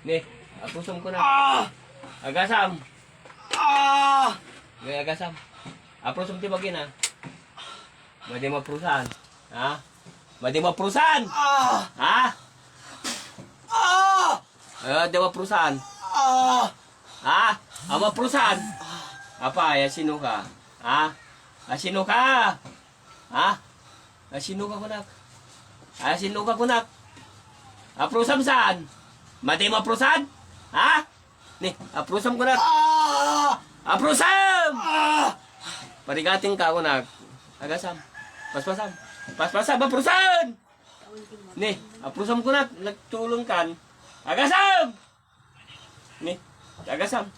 Ni, apusam ko na. Ah! Agasam. Ah! Gaya agasam. Apusam ti bagin ha. Madi maprusan. Ha? Madi maprusan. Ah! Ha? Ah! Di maprusan. Ah! Ha? Maprusan. Apa, ya sino ka? Ha? Sino ka? Ha? Sino ka kunak? Sino ka kunak? Aprusam saan? Mati mo aprusan? Ha? Ni, aprusam kunak. Ah! Aprusam! Ah! Parigating ka kunak. Agasam. Paspasam. Paspasam, aprusan! Ni, aprusam kunak. Nagtulong kan. Agasam! Ni, agasam.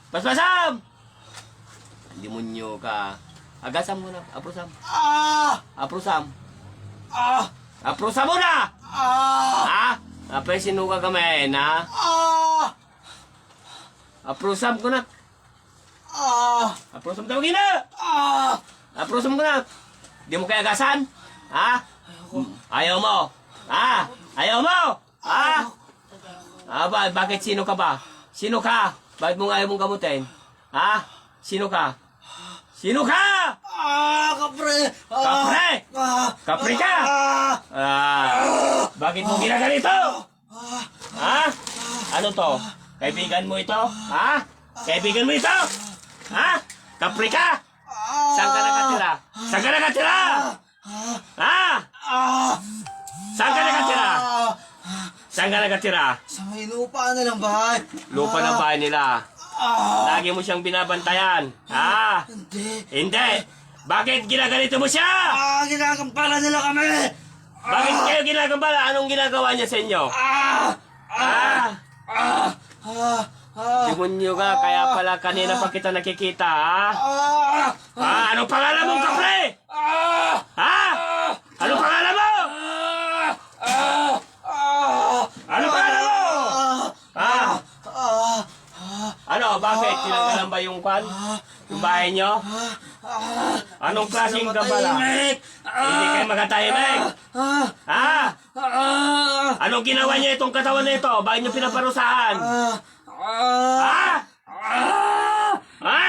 Paspasam! Demonyo ka. Agasam kunak. Aprusam. Ah! Aprusam. Ah! Aprusam mo na! Ah! Ha? Apay sinuka kami, ha? Ah! Aprusam ko na. Ah! Aprusam tawagin na! Ah! Aprusam ko na. Di mo kaya agasan? Ha? Ayaw mo? Ha? Ayaw mo? Ha? Bakit sino ka ba? Sino ka? Bakit mo nga ayaw mong gamutin? Ha? Sino ka? Sino ka? Ah! Kapre! Ah! Kapre! Ah! Kapre ka? Bakit mo ginaganito? Ha? Ano to? Kaibigan mo ito? Ha? Kaibigan mo ito? Ha? Kapre ka? Saan ka nakatira? Saan ka nakatira? Ha? Ah! Saan ka nakatira? Saan ka nakatira? Sa may lupa na lang bahay. Lupa ng bahay nila. Ah! Lagi mo siyang binabantayan. Ha? Hindi. Hindi. Bakit ginaganito mo siya? Ah! Ginagampala nila kami! Bakit kayo ginagambala? Anong ginagawa niya sa inyo? Ah! Ah! Ah! Ah! Ah! Demonyo ka, kaya pala kanina pa kita nakikita, ha? Ah! Anong pangalan mong kapre? Ah! Ha? Anong pangalan mo? Ah! Ah! Anong pangalan mo? Ha? Ah! Ano, bakit? Tinanggalan ba yung kwan? Yung bahay nyo? Anong klaseng gambala? Hindi kayo makatahimik. Ha? Anong ginawa niya itong katawan na ito? Bakit niyo pinaparusahan? Ha? Ha?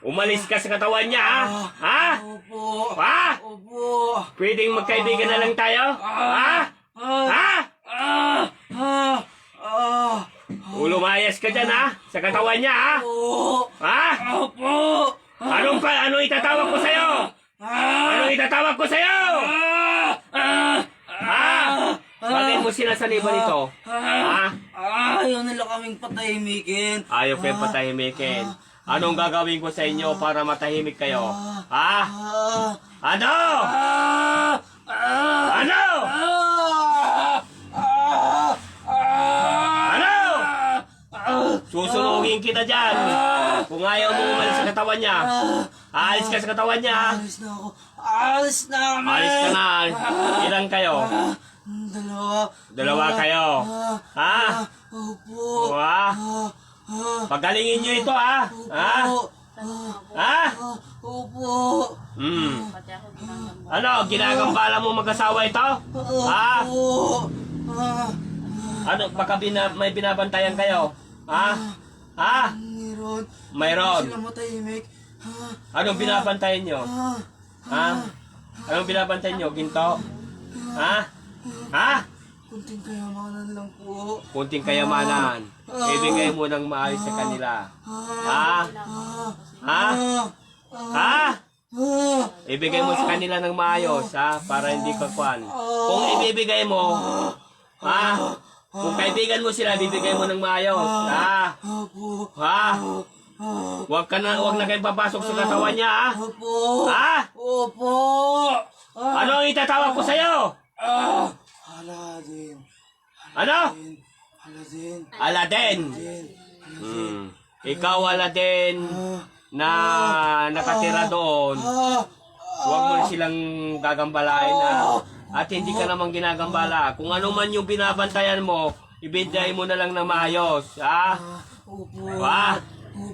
Umalis ka sa katawan niya, ha? Ha? Opo. Ha? Opo. Pwedeng magkaibigan na lang tayo? Ha? Ha? Lumayas ka dyan, ha? Sa katawan niya, ha? Opo. Ha? Opo. Anong itatawag ko sa'yo? Anong itatawag ko sa'yo? Ha? Bakit mo sinasaliban ito? Ha? Ayaw nila kaming patahimikin. Ayaw kayong patahimikin. Anong gagawin ko sa inyo para matahimik kayo? Ha? Ano? Ano? Ano? Susunugin kita dyan. Kung ayaw mo umalis sa katawan niya. Aalis ka sa katawan niya. Alis na ako. Alis na kami. Alis ka na. Ilan kayo? Dalawa. Dalawa kayo. Ha? Opo. Ha? Pagalingin nyo ito, ha? Ha? Ha? Opo. Ano, ginagambala mo mag-asawa ito? Ha? Opo. Ano, baka may binabantayan kayo? Ha? Ha? Meron. Mayroon. Sila matahimik. Anong binabantayan nyo? Ha? Anong binabantayan nyo? Ginto? Ha? Ha? Kunting kayamanan lang po. Kunting kayamanan. Ibigay mo ng maayos sa kanila. Ha? Ha? Ha? Ibigay mo sa kanila ng maayos, ha? Para hindi ka kwan. Kung ibibigay mo, ha? Kung kaibigan mo sila, bibigay mo ng maayos, ha? Opo. Ha? Huwag na kayo papasok sa katawan niya, ha? Opo. Ha? Opo. Ano ang itatawag ko sa'yo? Aladdin. Ano? Aladdin. Aladdin. Ikaw, Aladdin, na nakatira doon. Huwag mo silang gagambalain, ha? At hindi ka namang ginagambala. Kung ano man yung binabantayan mo, ibigay mo na lang na maayos, ha? Opo. Ha?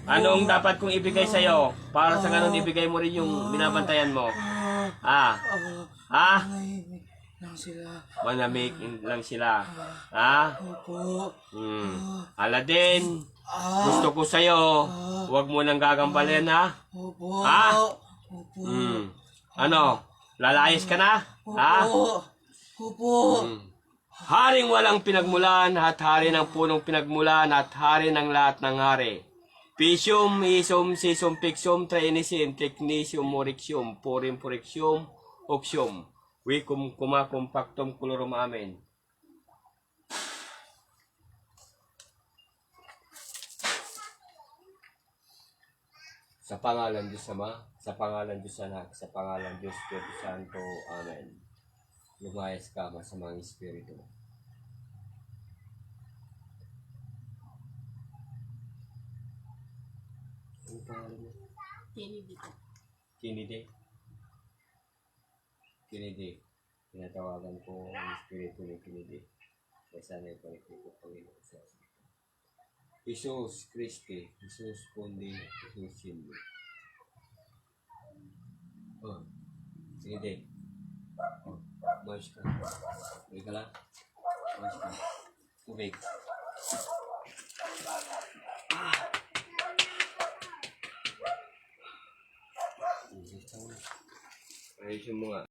Anong dapat kong ibigay sa'yo? Para sa ganun ibigay mo rin yung binabantayan mo. Ha? Ha? lang sila. Manamig lang sila. Ha? Opo. Aladdin, gusto ko sa'yo. Huwag mo nang gagambalin, ha? Opo. Ha? Opo. Ano? Lalayas ka na? Ha? Opo. Opo. Haring walang pinagmulan at hari ng punong pinagmulan at hari ng lahat ng hari. Pisium, isum, sisum, pixum, trainisim, technisium, morixium, purim, porixium, oxium. Wicum, kumacum, pactum, colorum, amen. Sa pangalan Diyos Ama, sa pangalan Diyos Anak, sa pangalan Diyos Espiritu Santo, amen. Lumayas ka, masamang espiritu. Ano pangalan mo? Kennedy. Kennedy. Tinatawagan ko ang espiritu ni Kennedy. Kaya sana ipalik ko Panginoon sa atin. Jesus Christi, Jesus Pundi, Jesus Sindi. Oh, Kennedy. Oh, boys ka. Uwi ka lang. Boys ka. Tubig. Ayusin mo nga.